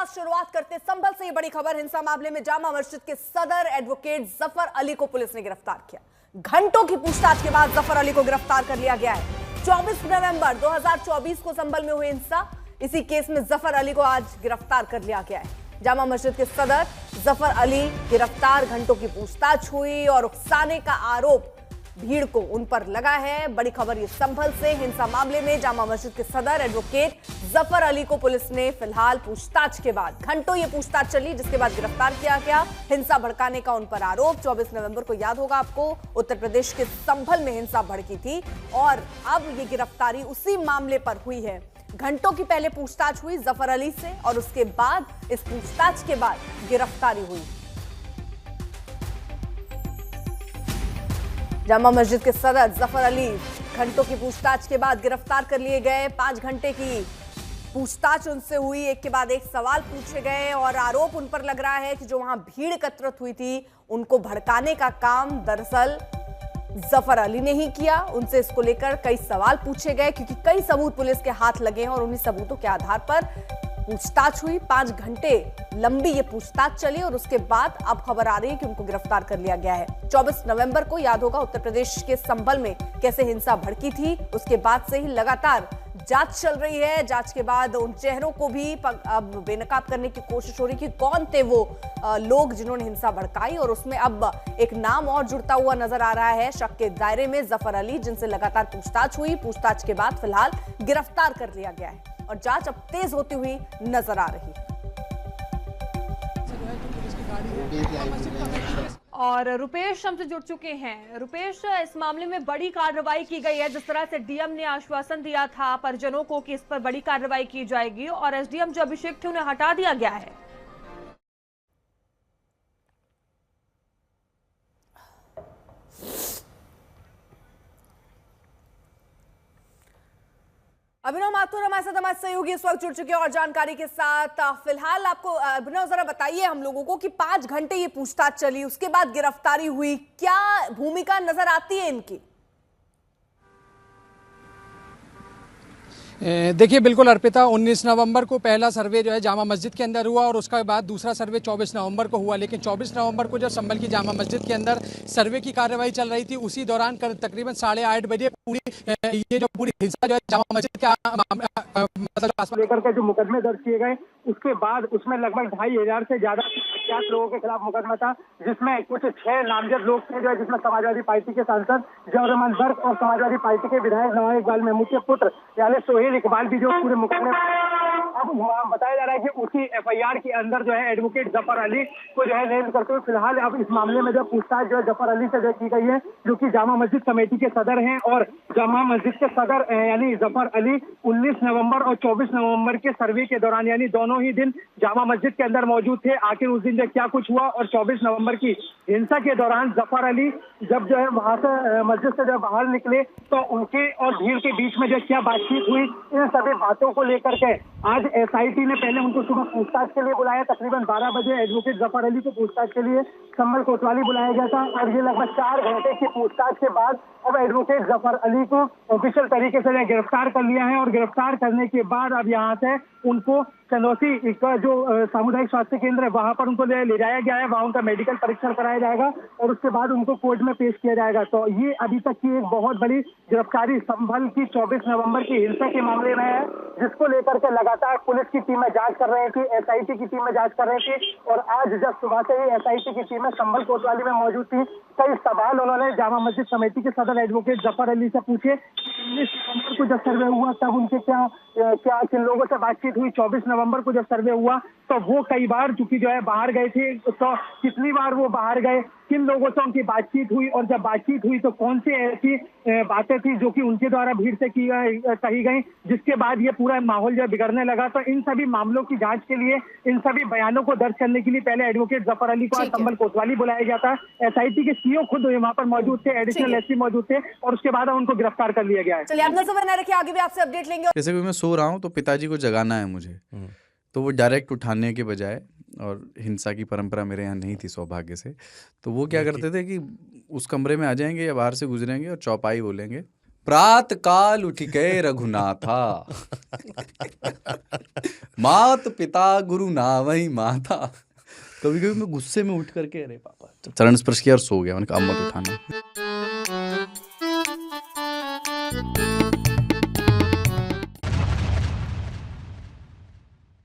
शुरुआत करते संभल से ये बड़ी खबर। हिंसा मामले में जामा मस्जिद के सदर एडवोकेट जफर अली को पुलिस ने गिरफ्तार किया। घंटों की पूछताछ के बाद जफर अली को गिरफ्तार कर लिया गया है। 24 नवंबर 2024 को संभल में हुई हिंसा, इसी केस में जफर अली को आज गिरफ्तार कर लिया गया है। जामा मस्जिद के सदर जफर अली गिरफ्तार, घंटों की पूछताछ हुई और उकसाने का आरोप भीड़ को उन पर लगा है। बड़ी खबर ये संभल से। हिंसा मामले में जामा मस्जिद के सदर एडवोकेट जफर अली को पुलिस ने फिलहाल पूछताछ के बाद, घंटों ये पूछताछ चली जिसके बाद गिरफ्तार किया गया। हिंसा भड़काने का उन पर आरोप। 24 नवंबर को याद होगा आपको, उत्तर प्रदेश के संभल में हिंसा भड़की थी और अब ये गिरफ्तारी उसी मामले पर हुई है। घंटों की पहले पूछताछ हुई जफर अली से और उसके बाद इस पूछताछ के बाद गिरफ्तारी हुई। जामा मस्जिद के सदर जफर अली घंटों की पूछताछ के बाद गिरफ्तार कर लिए गए। 5 घंटे की पूछताछ उनसे हुई, एक के बाद एक सवाल पूछे गए और आरोप उन पर लग रहा है कि जो वहां भीड़ एकत्रित हुई थी उनको भड़काने का काम दरअसल जफर अली ने ही किया। उनसे इसको लेकर कई सवाल पूछे गए क्योंकि कई सबूत पुलिस के हाथ लगे हैं और उन्हीं सबूतों के आधार पर पूछताछ हुई। 5 घंटे लंबी ये पूछताछ चली और उसके बाद अब खबर आ रही है कि उनको गिरफ्तार कर लिया गया है। 24 नवंबर को याद होगा उत्तर प्रदेश के संभल में कैसे हिंसा भड़की थी, उसके बाद से ही लगातार जांच चल रही है। जांच के बाद उन चेहरों को भी अब बेनकाब करने की कोशिश हो रही कि कौन थे वो लोग जिन्होंने हिंसा भड़काई और उसमें अब एक नाम और जुड़ता हुआ नजर आ रहा है शक के दायरे में, जफर अली, जिनसे लगातार पूछताछ हुई। पूछताछ के बाद फिलहाल गिरफ्तार कर लिया गया है और जांच अब तेज होती हुई नजर आ रही है। और रुपेश हमसे जुड़ चुके हैं। रुपेश, इस मामले में बड़ी कार्रवाई की गई है। जिस तरह से डीएम ने आश्वासन दिया था परिजनों को कि इस पर बड़ी कार्रवाई की जाएगी और एसडीएम जो अभिषेक थे उन्हें हटा दिया गया है। अभिनव माथुर हमारे साथ, हमारे सहयोगी इस वक्त जुड़ चुके हैं और जानकारी के साथ। फिलहाल आपको अभिनव जरा बताइए हम लोगों को कि 5 घंटे ये पूछताछ चली, उसके बाद गिरफ्तारी हुई, क्या भूमिका नजर आती है इनकी? देखिए बिल्कुल अर्पिता, 19 नवंबर को पहला सर्वे जो है जामा मस्जिद के अंदर हुआ और उसके बाद दूसरा सर्वे 24 नवंबर को हुआ। लेकिन 24 नवंबर को जब संभल की जामा मस्जिद के अंदर सर्वे की कार्रवाई चल रही थी, उसी दौरान तकरीबन 8:30 बजे ये जो पूरी हिंसा जो है जामा मस्जिद के लेकर के जो मुकदमे दर्ज किए गए, उसके बाद उसमें लगभग 2500 से ज्यादा अज्ञात लोगों के खिलाफ मुकदमा था, जिसमें कुछ 6 नामजद लोग थे जो है, जिसमें समाजवादी पार्टी के सांसद जौहर बर्क और समाजवादी पार्टी के विधायक नवाब इकबाल महमूद के पुत्र यानी सोहेल इकबाल भी जो पूरे मुकदमे। अब बताया जा रहा है कि उसी एफआईआर के अंदर जो है एडवोकेट जफर अली को जो है नेम करते हुए फिलहाल अब इस मामले में जो पूछताछ जो है जफर अली से की गई है, जो कि जामा मस्जिद कमेटी के सदर हैं और जामा मस्जिद के सदर यानी जफर अली 19 नवंबर और 24 नवंबर के सर्वे के दौरान यानी दोनों ही दिन जामा मस्जिद के अंदर मौजूद थे। आखिर उस दिन जो क्या कुछ हुआ और 24 नवंबर की हिंसा के दौरान जफर अली जब जो है वहां से मस्जिद से जब बाहर निकले तो उनके और भीड़ के बीच में जो क्या बातचीत हुई, इन सभी बातों को लेकर के आज एसआईटी ने पहले उनको सुबह पूछताछ के लिए बुलाया। तकरीबन 12 बजे एडवोकेट जफर अली को पूछताछ के लिए संभल कोतवाली बुलाया गया था और ये लगभग 4 घंटे की पूछताछ के बाद अब एडवोकेट जफर अली को ऑफिशियल तरीके से गिरफ्तार कर लिया है और गिरफ्तार करने के बाद अब यहाँ से उनको चंदौसी का जो सामुदायिक स्वास्थ्य केंद्र है वहां पर उनको ले जाया गया है। वहां उनका मेडिकल परीक्षण कराया जाएगा और उसके बाद उनको कोर्ट में पेश किया जाएगा। तो ये अभी तक की एक बहुत बड़ी गिरफ्तारी संभल की 24 नवंबर की हिंसा के मामले में है, जिसको लेकर के लगातार पुलिस की टीमें जांच कर रही थी, एसआईटी की टीमें जांच कर रही थी और आज जब सुबह से ही एसआईटी की टीमें संभल कोतवाली में मौजूद थी, कई सवाल उन्होंने जामा मस्जिद कमेटी के सदर एडवोकेट जफर अली से पूछे। 19 नवंबर को जब सर्वे हुआ तब उनके क्या किन लोगों से बातचीत हुई, 24 नवंबर को जब सर्वे हुआ तो वो कई बार चूंकि जो है बाहर गए थे, तो कितनी बार वो बाहर गए, किन लोगों से उनकी बातचीत हुई और जब बातचीत हुई तो कौन सी ऐसी बातें थी जो कि उनके द्वारा भीड़ से कही गई, जिसके बाद ये पूरा माहौल जो बिगड़ने लगा। तो इन सभी मामलों की जांच के लिए, इन सभी बयानों को दर्ज करने के लिए पहले एडवोकेट जफर अली को संभल कोतवाली बुलाया गया था। एसआईटी के सीओ खुद वहां पर मौजूद थे, एडिशनल एसपी मौजूद थे और उसके बाद उनको गिरफ्तार कर लिया गया है। चलिए आप नजर बनाए रखिए, आगे भी आपसे अपडेट लेंगे। जैसे कि मैं सो रहा हूँ तो पिताजी को जगाना है मुझे, तो वो डायरेक्ट उठाने के बजाय, और हिंसा की परंपरा मेरे यहाँ नहीं थी सौभाग्य से, तो वो क्या करते थे कि उस कमरे में आ जाएंगे या बाहर से गुजरेंगे और चौपाई बोलेंगे, प्रात काल उठ गए रघुनाथा, मात पिता गुरु नावही माता। कभी कभी मैं गुस्से में उठ करके अरे पापा चरण स्पर्श किया और सो गया, मैंने कहा अब मत उठाना।